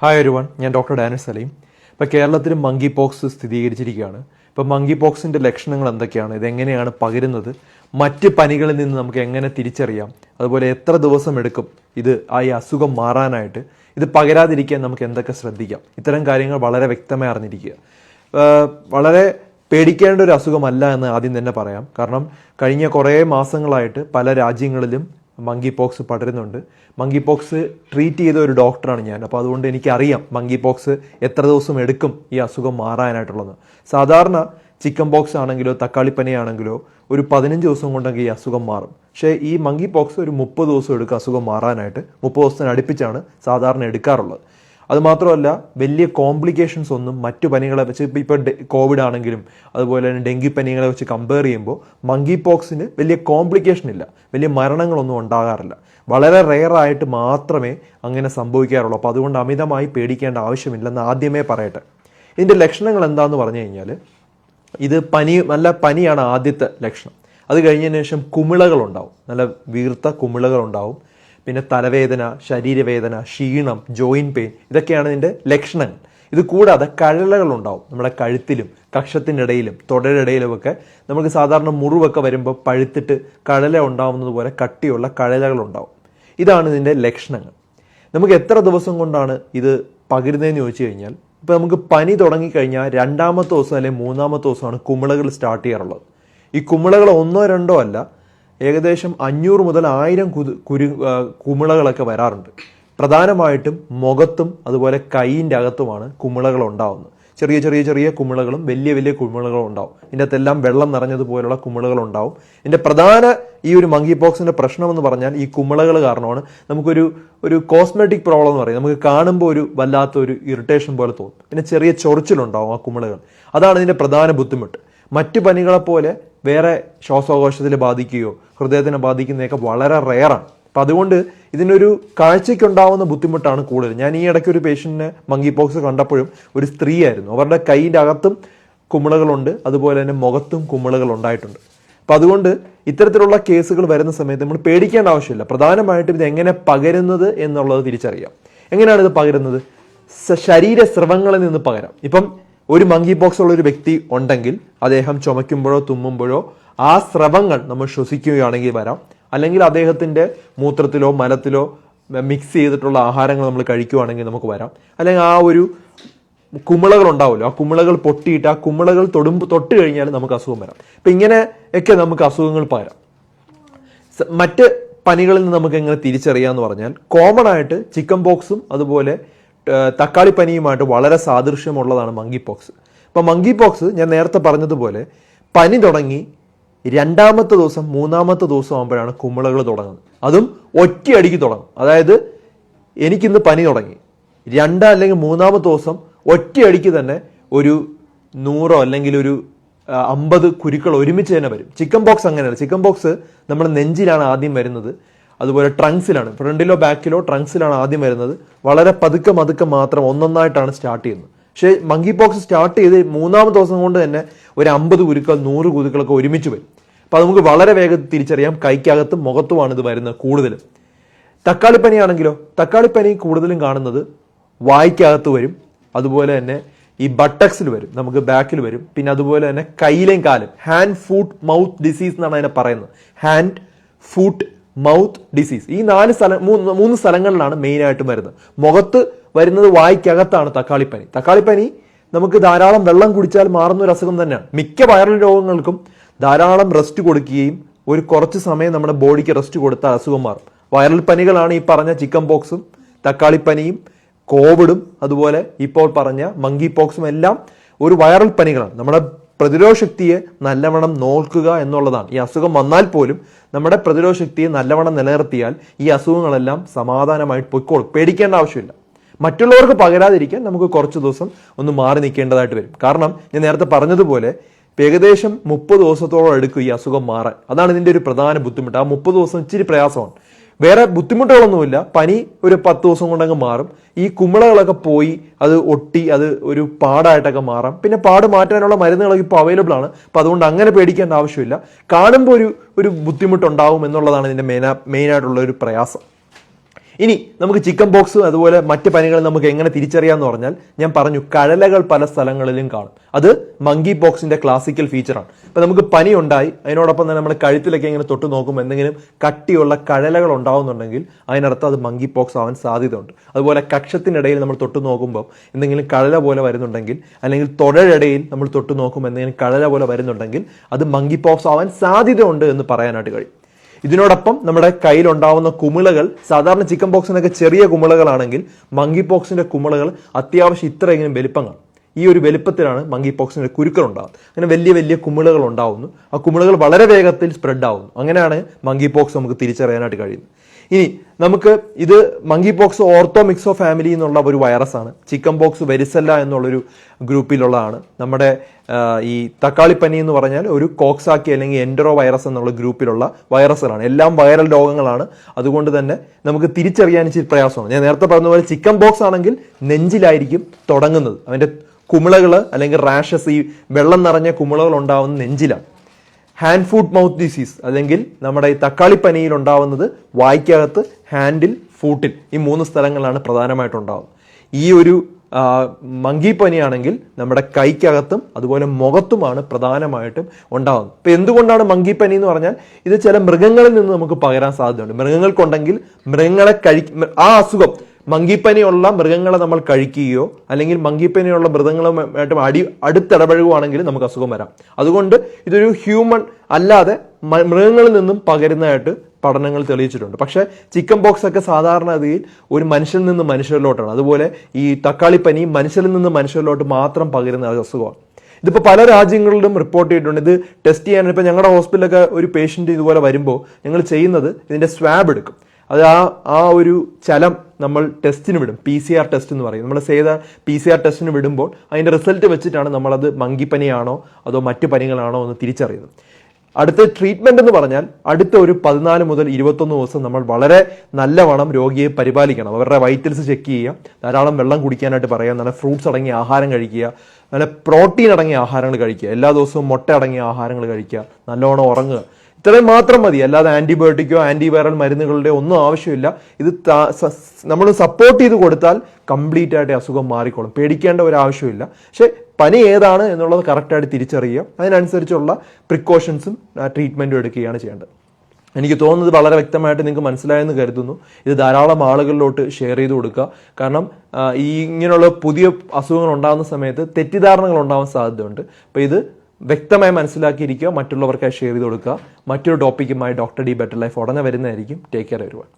Hi everyone, ഞാൻ doctor Danish Saleem. ഇപ്പോൾ കേരളത്തിൽ മങ്കി പോക്സ് സ്ഥിരീകരിച്ചിരിക്കുകയാണ്. ഇപ്പോൾ മങ്കി പോക്സിൻ്റെ ലക്ഷണങ്ങൾ എന്തൊക്കെയാണ്, ഇതെങ്ങനെയാണ് പകരുന്നത്, മറ്റ് പനികളിൽ നിന്ന് നമുക്ക് എങ്ങനെ തിരിച്ചറിയാം, അതുപോലെ എത്ര ദിവസം എടുക്കും ഇത് ഈ അസുഖം മാറാനായിട്ട്, ഇത് പകരാതിരിക്കാൻ നമുക്ക് എന്തൊക്കെ ശ്രദ്ധിക്കാം, ഇത്തരം കാര്യങ്ങൾ വളരെ വ്യക്തമായി അറിഞ്ഞിരിക്കുക. വളരെ പേടിക്കേണ്ട ഒരു അസുഖമല്ല എന്ന് ആദ്യം തന്നെ പറയാം. കാരണം കഴിഞ്ഞ കുറേ മാസങ്ങളായിട്ട് പല രാജ്യങ്ങളിലും മങ്കി പോക്സ് പടരുന്നുണ്ട്. മങ്കി പോക്സ് ട്രീറ്റ് ചെയ്ത ഒരു ഡോക്ടറാണ് ഞാൻ. അപ്പോൾ അതുകൊണ്ട് എനിക്കറിയാം മങ്കി പോക്സ് എത്ര ദിവസം എടുക്കും ഈ അസുഖം മാറാനായിട്ടുള്ളത്. സാധാരണ ചിക്കൻ പോക്സ് ആണെങ്കിലോ തക്കാളിപ്പനി ആണെങ്കിലോ ഒരു 15 ദിവസം കൊണ്ടെങ്കിൽ ഈ അസുഖം മാറും. പക്ഷേ ഈ മങ്കി പോക്സ് ഒരു 30 ദിവസം എടുക്കും അസുഖം മാറാനായിട്ട്. 30 ദിവസത്തിന് അടുപ്പിച്ചാണ് സാധാരണ എടുക്കാറുള്ളത്. അതുമാത്രമല്ല, വലിയ കോംപ്ലിക്കേഷൻസ് ഒന്നും മറ്റു പനികളെ വെച്ച് ഇപ്പോൾ കോവിഡ് ആണെങ്കിലും അതുപോലെ തന്നെ ഡെങ്കി പനികളെ വെച്ച് കമ്പയർ ചെയ്യുമ്പോൾ മങ്കി പോക്സിന് വലിയ കോംപ്ലിക്കേഷൻ ഇല്ല, വലിയ മരണങ്ങളൊന്നും ഉണ്ടാകാറില്ല. വളരെ റെയറായിട്ട് മാത്രമേ അങ്ങനെ സംഭവിക്കാറുള്ളൂ. അപ്പോൾ അതുകൊണ്ട് അമിതമായി പേടിക്കേണ്ട ആവശ്യമില്ലെന്ന് ആദ്യമേ പറയട്ടെ. ഇതിൻ്റെ ലക്ഷണങ്ങൾ എന്താണെന്ന് പറഞ്ഞു കഴിഞ്ഞാൽ, ഇത് നല്ല പനിയാണ് ആദ്യത്തെ ലക്ഷണം. അത് കഴിഞ്ഞതിന് ശേഷം കുമിളകളുണ്ടാവും, നല്ല വീർത്ത കുമിളകളുണ്ടാവും. പിന്നെ തലവേദന, ശരീരവേദന, ക്ഷീണം, ജോയിൻറ്റ് പെയിൻ, ഇതൊക്കെയാണ് ഇതിൻ്റെ ലക്ഷണങ്ങൾ. ഇത് കൂടാതെ കഴലകളുണ്ടാവും നമ്മുടെ കഴുത്തിലും കക്ഷത്തിനിടയിലും തൊടയിലിടയിലുമൊക്കെ. നമുക്ക് സാധാരണ മുറിവൊക്കെ വരുമ്പോൾ പഴുത്തിട്ട് കഴല ഉണ്ടാവുന്നത് പോലെ കട്ടിയുള്ള കഴലകളുണ്ടാവും. ഇതാണ് ഇതിൻ്റെ ലക്ഷണങ്ങൾ. നമുക്ക് എത്ര ദിവസം കൊണ്ടാണ് ഇത് പകരുന്നതെന്ന് ചോദിച്ചു കഴിഞ്ഞാൽ, ഇപ്പോൾ നമുക്ക് പനി തുടങ്ങിക്കഴിഞ്ഞാൽ 2ാമത്തെ ദിവസം അല്ലെങ്കിൽ 3ാമത്തെ ദിവസമാണ് കുമിളകൾ സ്റ്റാർട്ട് ചെയ്യാറുള്ളത്. ഈ കുമിളകൾ 1 or 2 അല്ല, ഏകദേശം 500 മുതൽ 1000 കുമിളകളൊക്കെ വരാറുണ്ട്. പ്രധാനമായിട്ടും മുഖത്തും അതുപോലെ കൈയിൻ്റെ അകത്തുമാണ് കുമിളകൾ ഉണ്ടാവുന്നത്. ചെറിയ ചെറിയ ചെറിയ കുമിളകളും വലിയ വലിയ കുമിളകളും ഉണ്ടാവും. ഇതിൻ്റെ അകത്തെല്ലാം വെള്ളം നിറഞ്ഞതുപോലുള്ള കുമിളകളുണ്ടാവും. ഇതിൻ്റെ പ്രധാന ഈ ഒരു മങ്കി പോക്സിൻ്റെ പ്രശ്നമെന്ന് പറഞ്ഞാൽ ഈ കുമിളകൾ കാരണമാണ് നമുക്കൊരു കോസ്മെറ്റിക് പ്രോബ്ലം എന്ന് പറയും. നമുക്ക് കാണുമ്പോൾ ഒരു വല്ലാത്തൊരു ഇറിറ്റേഷൻ പോലെ തോന്നും. പിന്നെ ചെറിയ ചൊറിച്ചിലുണ്ടാവും ആ കുമിളകൾ. അതാണ് ഇതിൻ്റെ പ്രധാന ബുദ്ധിമുട്ട്. മറ്റു പനികളെപ്പോലെ വേറെ ശ്വാസകോശത്തിൽ ബാധിക്കുകയോ ഹൃദയത്തിനെ ബാധിക്കുന്നതൊക്കെ വളരെ റെയറാണ്. അപ്പം അതുകൊണ്ട് ഇതിനൊരു കാഴ്ചയ്ക്കുണ്ടാവുന്ന ബുദ്ധിമുട്ടാണ് കൂടുതൽ. ഞാൻ ഈ ഇടയ്ക്ക് ഒരു പേഷ്യൻറ്റിനെ മങ്കി പോക്സ് കണ്ടപ്പോഴും ഒരു സ്ത്രീയായിരുന്നു. അവരുടെ കൈയിൻ്റെ അകത്തും കുമിളകളുണ്ട്, അതുപോലെ തന്നെ മുഖത്തും കുമിളകൾ ഉണ്ടായിട്ടുണ്ട്. അപ്പം അതുകൊണ്ട് ഇത്തരത്തിലുള്ള കേസുകൾ വരുന്ന സമയത്ത് നമ്മൾ പേടിക്കേണ്ട ആവശ്യമില്ല. പ്രധാനമായിട്ടും ഇത് എങ്ങനെ പകരുന്നത് എന്നുള്ളത് തിരിച്ചറിയാം. എങ്ങനെയാണ് ഇത് പകരുന്നത്? ശരീരസ്രവങ്ങളിൽ നിന്ന് പകരാം. ഇപ്പം ഒരു മങ്കി പോക്സ് ഉള്ള ഒരു വ്യക്തി ഉണ്ടെങ്കിൽ അദ്ദേഹം ചുമയ്ക്കുമ്പോഴോ തുമ്മുമ്പോഴോ ആ സ്രവങ്ങൾ നമ്മൾ ശ്വസിക്കുകയാണെങ്കിൽ വരാം. അല്ലെങ്കിൽ അദ്ദേഹത്തിൻ്റെ മൂത്രത്തിലോ മലത്തിലോ മിക്സ് ചെയ്തിട്ടുള്ള ആഹാരങ്ങൾ നമ്മൾ കഴിക്കുകയാണെങ്കിൽ നമുക്ക് വരാം. അല്ലെങ്കിൽ ആ ഒരു കുമിളകൾ ഉണ്ടാവുമല്ലോ, ആ കുമിളകൾ പൊട്ടിയിട്ട് ആ കുമിളകൾ തൊട്ട് കഴിഞ്ഞാൽ നമുക്ക് അസുഖം വരാം. അപ്പം ഇങ്ങനെയൊക്കെ നമുക്ക് അസുഖങ്ങൾ പകരാം. മറ്റ് പനികളിൽ നിന്ന് നമുക്ക് എങ്ങനെ തിരിച്ചറിയാമെന്ന് പറഞ്ഞാൽ, കോമൺ ആയിട്ട് ചിക്കൻ പോക്സും അതുപോലെ തക്കാളിപ്പനിയുമായിട്ട് വളരെ സാദൃശ്യമുള്ളതാണ് മങ്കി പോക്സ്. അപ്പോൾ മങ്കി പോക്സ് ഞാൻ നേരത്തെ പറഞ്ഞതുപോലെ പനി തുടങ്ങി 2ാമത്തെ ദിവസം 3ാമത്തെ ദിവസം ആകുമ്പോഴാണ് കുമിളകൾ തുടങ്ങുന്നത്. അതും ഒറ്റയടിക്ക് തുടങ്ങും. അതായത് എനിക്കിന്ന് പനി തുടങ്ങി, 2 അല്ലെങ്കിൽ 3ാമത്തെ ദിവസം ഒറ്റയടിക്ക് തന്നെ ഒരു 100 അല്ലെങ്കിൽ ഒരു 50 കുരുക്കൾ ഒരുമിച്ച് തന്നെ വരും. ചിക്കൻ പോക്സ് അങ്ങനെയല്ല. ചിക്കൻ പോക്സ് നമ്മുടെ നെഞ്ചിലാണ് ആദ്യം വരുന്നത്, അതുപോലെ ട്രങ്ക്സിലാണ്, ഫ്രണ്ടിലോ ബാക്കിലോ ട്രങ്ക്സിലാണ് ആദ്യം വരുന്നത്. വളരെ പതുക്കെ മാത്രം ഒന്നൊന്നായിട്ടാണ് സ്റ്റാർട്ട് ചെയ്യുന്നത്. പക്ഷേ മങ്കി പോക്സ് സ്റ്റാർട്ട് ചെയ്ത് 3ാമത്തെ ദിവസം കൊണ്ട് തന്നെ ഒരു 50 കുരുക്കൾ 100 കുരുക്കളൊക്കെ ഒരുമിച്ച് വരും. അപ്പോൾ അത് നമുക്ക് വളരെ വേഗത്തിൽ തിരിച്ചറിയാം. കൈക്കകത്തും മുഖത്തുമാണ് ഇത് വരുന്നത് കൂടുതലും. തക്കാളിപ്പനി ആണെങ്കിലോ, തക്കാളിപ്പനി കൂടുതലും കാണുന്നത് വായ്ക്കകത്ത് വരും, അതുപോലെ തന്നെ ഈ ബട്ടക്സിൽ വരും, നമുക്ക് ബാക്കിൽ വരും. പിന്നെ അതുപോലെ തന്നെ കയ്യിലേയും കാലും, ഹാൻഡ് ഫുട്ട് മൗത്ത് ഡിസീസ് എന്നാണ് അതിനെ പറയുന്നത്. Hand foot mouth disease. ഈ 3 സ്ഥലങ്ങളിലാണ് മെയിനായിട്ടും വരുന്നത്. മുഖത്ത് വരുന്നത് വായ്ക്കകത്താണ് തക്കാളിപ്പനി. തക്കാളിപ്പനി നമുക്ക് ധാരാളം വെള്ളം കുടിച്ചാൽ മാറുന്ന ഒരു അസുഖം തന്നെയാണ്. മിക്ക വൈറൽ രോഗങ്ങൾക്കും ധാരാളം റെസ്റ്റ് കൊടുക്കുകയും ഒരു കുറച്ച് സമയം നമ്മുടെ ബോഡിക്ക് റെസ്റ്റ് കൊടുത്താൽ അസുഖം മാറും. വൈറൽ പനികളാണ് ഈ പറഞ്ഞ ചിക്കൻ പോക്സും തക്കാളിപ്പനിയും കോവിഡും അതുപോലെ ഇപ്പോൾ പറഞ്ഞ മങ്കി പോക്സും എല്ലാം ഒരു വൈറൽ പനികളാണ്. നമ്മുടെ പ്രതിരോധ ശക്തിയെ നല്ലവണ്ണം നോക്കുക എന്നുള്ളതാണ്. ഈ അസുഖം വന്നാൽ പോലും നമ്മുടെ പ്രതിരോധ ശക്തിയെ നല്ലവണ്ണം നിലനിർത്തിയാൽ ഈ അസുഖങ്ങളെല്ലാം സമാധാനമായിട്ട് പൊയ്ക്കോളും. പേടിക്കേണ്ട ആവശ്യമില്ല. മറ്റുള്ളവർക്ക് പകരാതിരിക്കാൻ നമുക്ക് കുറച്ച് ദിവസം ഒന്ന് മാറി നിൽക്കേണ്ടതായിട്ട് വരും. കാരണം ഞാൻ നേരത്തെ പറഞ്ഞതുപോലെ ഏകദേശം 30 ദിവസത്തോളം എടുക്കും ഈ അസുഖം മാറാൻ. അതാണ് ഇതിൻ്റെ ഒരു പ്രധാന ബുദ്ധിമുട്ട്. ആ 30 ദിവസം ഇച്ചിരി പ്രയാസമാണ്. വേറെ ബുദ്ധിമുട്ടുകളൊന്നുമില്ല. പനി ഒരു 10 ദിവസം കൊണ്ടങ്ങ് മാറും. ഈ കുമിളകളൊക്കെ പോയി അത് ഒട്ടി അത് ഒരു പാടായിട്ടൊക്കെ മാറാം. പിന്നെ പാട് മാറ്റാനുള്ള മരുന്നുകളൊക്കെ ഇപ്പോൾ അവൈലബിൾ ആണ്. അപ്പോൾ അതുകൊണ്ട് അങ്ങനെ പേടിക്കേണ്ട ആവശ്യമില്ല. കാണുമ്പോൾ ഒരു ബുദ്ധിമുട്ടുണ്ടാവും എന്നുള്ളതാണ് ഇതിൻ്റെ മെയിനായിട്ടുള്ള ഒരു പ്രയാസം. ഇനി നമുക്ക് ചിക്കൻ ബോക്സും അതുപോലെ മറ്റ് പനികൾ നമുക്ക് എങ്ങനെ തിരിച്ചറിയാമെന്ന് പറഞ്ഞാൽ ഞാൻ പറഞ്ഞു കഴലകൾ പല സ്ഥലങ്ങളിലും കാണും. അത് മങ്കി പോക്സിന്റെ ക്ലാസിക്കൽ ഫീച്ചറാണ്. ഇപ്പം നമുക്ക് പനി ഉണ്ടായി, അതിനോടൊപ്പം തന്നെ നമ്മൾ കഴുത്തിലൊക്കെ ഇങ്ങനെ തൊട്ട് നോക്കുമ്പോൾ എന്തെങ്കിലും കട്ടിയുള്ള കഴലകൾ ഉണ്ടാവുന്നുണ്ടെങ്കിൽ അതിനർത്ഥം അത് മങ്കി പോക്സ് ആവാൻ സാധ്യതയുണ്ട്. അതുപോലെ കക്ഷത്തിനിടയിൽ നമ്മൾ തൊട്ട് നോക്കുമ്പോൾ എന്തെങ്കിലും കഴല പോലെ വരുന്നുണ്ടെങ്കിൽ, അല്ലെങ്കിൽ തൊടയിടയിൽ നമ്മൾ തൊട്ട് നോക്കുമ്പോൾ എന്തെങ്കിലും കഴല പോലെ വരുന്നുണ്ടെങ്കിൽ അത് മങ്കി പോക്സ് ആവാൻ സാധ്യതയുണ്ട് എന്ന് പറയാനായിട്ട് കഴിയും. ഇതിനോടൊപ്പം നമ്മുടെ കയ്യിലുണ്ടാവുന്ന കുമിളകൾ, സാധാരണ ചിക്കൻ പോക്സിനൊക്കെ ചെറിയ കുമിളകളാണെങ്കിൽ മങ്കി പോക്സിന്റെ കുമിളകൾ അത്യാവശ്യം ഇത്രയെങ്കിലും വലിപ്പം കാണും. ഈ ഒരു വലിപ്പത്തിലാണ് മങ്കി പോക്സിന്റെ കുരുക്കൾ ഉണ്ടാകുന്നത്. അങ്ങനെ വലിയ വലിയ കുമിളകൾ ഉണ്ടാവുന്നു. ആ കുമിളകൾ വളരെ വേഗത്തിൽ സ്പ്രെഡ് ആവുന്നു. അങ്ങനെയാണ് മങ്കി പോക്സ് നമുക്ക് തിരിച്ചറിയാനായിട്ട് കഴിയുന്നത്. ഇനി നമുക്ക് ഇത് മങ്കി പോക്സ് ഓർത്തോമിക്സോ ഫാമിലി എന്നുള്ള ഒരു വൈറസാണ്. ചിക്കൻ പോക്സ് വെരിസെല്ല എന്നുള്ളൊരു ഗ്രൂപ്പിലുള്ളതാണ്. നമ്മുടെ ഈ തക്കാളിപ്പനി എന്ന് പറഞ്ഞാൽ ഒരു കോക്സാക്കി അല്ലെങ്കിൽ എൻഡറോ വൈറസ് എന്നുള്ള ഗ്രൂപ്പിലുള്ള വൈറസുകളാണ്. എല്ലാം വൈറൽ രോഗങ്ങളാണ്. അതുകൊണ്ട് തന്നെ നമുക്ക് തിരിച്ചറിയാൻ ഇച്ചിരി പ്രയാസമാണ്. ഞാൻ നേരത്തെ പറഞ്ഞ പോലെ ചിക്കൻ ബോക്സ് ആണെങ്കിൽ നെഞ്ചിലായിരിക്കും തുടങ്ങുന്നത്. അതിൻ്റെ കുമിളകൾ അല്ലെങ്കിൽ റാഷസ്, ഈ വെള്ളം നിറഞ്ഞ കുമിളകൾ ഉണ്ടാവുന്ന നെഞ്ചിലാണ്. ഹാൻഡ് ഫുഡ് മൗത്ത് ഡിസീസ് അല്ലെങ്കിൽ നമ്മുടെ ഈ തക്കാളിപ്പനിയിൽ ഉണ്ടാവുന്നത് വായ്ക്കകത്ത്, ഹാൻഡിൽ, ഫൂട്ടിൽ, ഈ 3 സ്ഥലങ്ങളിലാണ് പ്രധാനമായിട്ടുണ്ടാവുന്നത്. ഈ ഒരു മങ്കി പനിയാണെങ്കിൽ നമ്മുടെ കൈക്കകത്തും അതുപോലെ മുഖത്തുമാണ് പ്രധാനമായിട്ടും ഉണ്ടാകുന്നത്. ഇപ്പം എന്തുകൊണ്ടാണ് മങ്കി പനി എന്ന് പറഞ്ഞാൽ ഇത് ചില മൃഗങ്ങളിൽ നിന്ന് നമുക്ക് പകരാൻ സാധ്യതയുണ്ട്. മൃഗങ്ങൾക്കുണ്ടെങ്കിൽ മൃഗങ്ങളെ ആ അസുഖം മങ്കിപ്പനിയുള്ള മൃഗങ്ങളെ നമ്മൾ കഴിക്കുകയോ അല്ലെങ്കിൽ മങ്കിപ്പനിയുള്ള മൃഗങ്ങളുമായിട്ട് അടുത്തിടപഴകുവാണെങ്കിൽ നമുക്ക് അസുഖം വരാം. അതുകൊണ്ട് ഇതൊരു ഹ്യൂമൺ അല്ലാതെ മൃഗങ്ങളിൽ നിന്നും പകരുന്നതായിട്ട് പഠനങ്ങൾ തെളിയിച്ചിട്ടുണ്ട്. പക്ഷേ ചിക്കൻ ബോക്സ് ഒക്കെ സാധാരണഗതിയിൽ ഒരു മനുഷ്യരിൽ നിന്ന് മനുഷ്യരിലോട്ടാണ്. അതുപോലെ ഈ തക്കാളിപ്പനി മനുഷ്യരിൽ നിന്ന് മനുഷ്യരിലോട്ട് മാത്രം പകരുന്ന അസുഖമാണ്. ഇതിപ്പോൾ പല രാജ്യങ്ങളിലും റിപ്പോർട്ട് ചെയ്തിട്ടുണ്ട്. ഇത് ടെസ്റ്റ് ചെയ്യാൻ ഇപ്പോൾ ഞങ്ങളുടെ ഹോസ്പിറ്റലൊക്കെ ഒരു പേഷ്യൻ്റ് ഇതുപോലെ വരുമ്പോൾ ഞങ്ങൾ ചെയ്യുന്നത് ഇതിൻ്റെ സ്വാബ് എടുക്കും. അത് ആ ഒരു ചലം നമ്മൾ ടെസ്റ്റിന് വിടും. PCR ടെസ്റ്റ് എന്ന് പറയും. നമ്മൾ ചെയ്ത PCR ടെസ്റ്റിന് വിടുമ്പോൾ അതിൻ്റെ റിസൾട്ട് വെച്ചിട്ടാണ് നമ്മളത് മങ്കിപ്പനിയാണോ അതോ മറ്റു പനികളാണോ എന്ന് തിരിച്ചറിയുന്നത്. അടുത്ത ട്രീറ്റ്മെന്റ് എന്ന് പറഞ്ഞാൽ അടുത്ത ഒരു 14 മുതൽ 21 ദിവസം നമ്മൾ വളരെ നല്ലവണ്ണം രോഗിയെ പരിപാലിക്കണം. അവരുടെ വൈറ്റൽസ് ചെക്ക് ചെയ്യുക, ധാരാളം വെള്ളം കുടിക്കാനായിട്ട് പറയുക, നല്ല ഫ്രൂട്ട്സ് അടങ്ങിയ ആഹാരം കഴിക്കുക, നല്ല പ്രോട്ടീൻ അടങ്ങിയ ആഹാരങ്ങൾ കഴിക്കുക, എല്ലാ ദിവസവും മുട്ട അടങ്ങിയ ആഹാരങ്ങൾ കഴിക്കുക, നല്ലോണം ഉറങ്ങുക. ഇത്രയും മാത്രം മതി. അല്ലാതെ ആന്റിബയോട്ടിക്കോ ആന്റിവൈറൽ മരുന്നുകളുടെ ഒന്നും ആവശ്യമില്ല. ഇത് നമ്മൾ സപ്പോർട്ട് ചെയ്ത് കൊടുത്താൽ കംപ്ലീറ്റ് ആയിട്ട് അസുഖം മാറിക്കോളും. പേടിക്കേണ്ട ഒരു ആവശ്യമില്ല. പക്ഷെ പനി ഏതാണ് എന്നുള്ളത് കറക്റ്റായിട്ട് തിരിച്ചറിയുക, അതിനനുസരിച്ചുള്ള പ്രിക്കോഷൻസും ട്രീറ്റ്മെൻറ്റും എടുക്കുകയാണ് ചെയ്യേണ്ടത്. എനിക്ക് തോന്നുന്നത് വളരെ വ്യക്തമായിട്ട് നിങ്ങൾക്ക് മനസ്സിലായെന്ന് കരുതുന്നു. ഇത് ധാരാളം ആളുകളിലോട്ട് ഷെയർ ചെയ്ത് കൊടുക്കുക. കാരണം ഇങ്ങനെയുള്ള പുതിയ അസുഖങ്ങൾ ഉണ്ടാകുന്ന സമയത്ത് തെറ്റിദ്ധാരണകൾ ഉണ്ടാവാൻ സാധ്യതയുണ്ട്. അപ്പോൾ ഇത് വ്യക്തമായി മനസ്സിലാക്കിയിരിക്കുക, മറ്റുള്ളവർക്കായി ഷെയർ ചെയ്ത് കൊടുക്കുക. മറ്റൊരു ടോപ്പിക്കുമായി ഡോക്ടർ ഡി ബെറ്റർ ലൈഫ് ഉടനെ വരുന്നതായിരിക്കും. Take care everyone.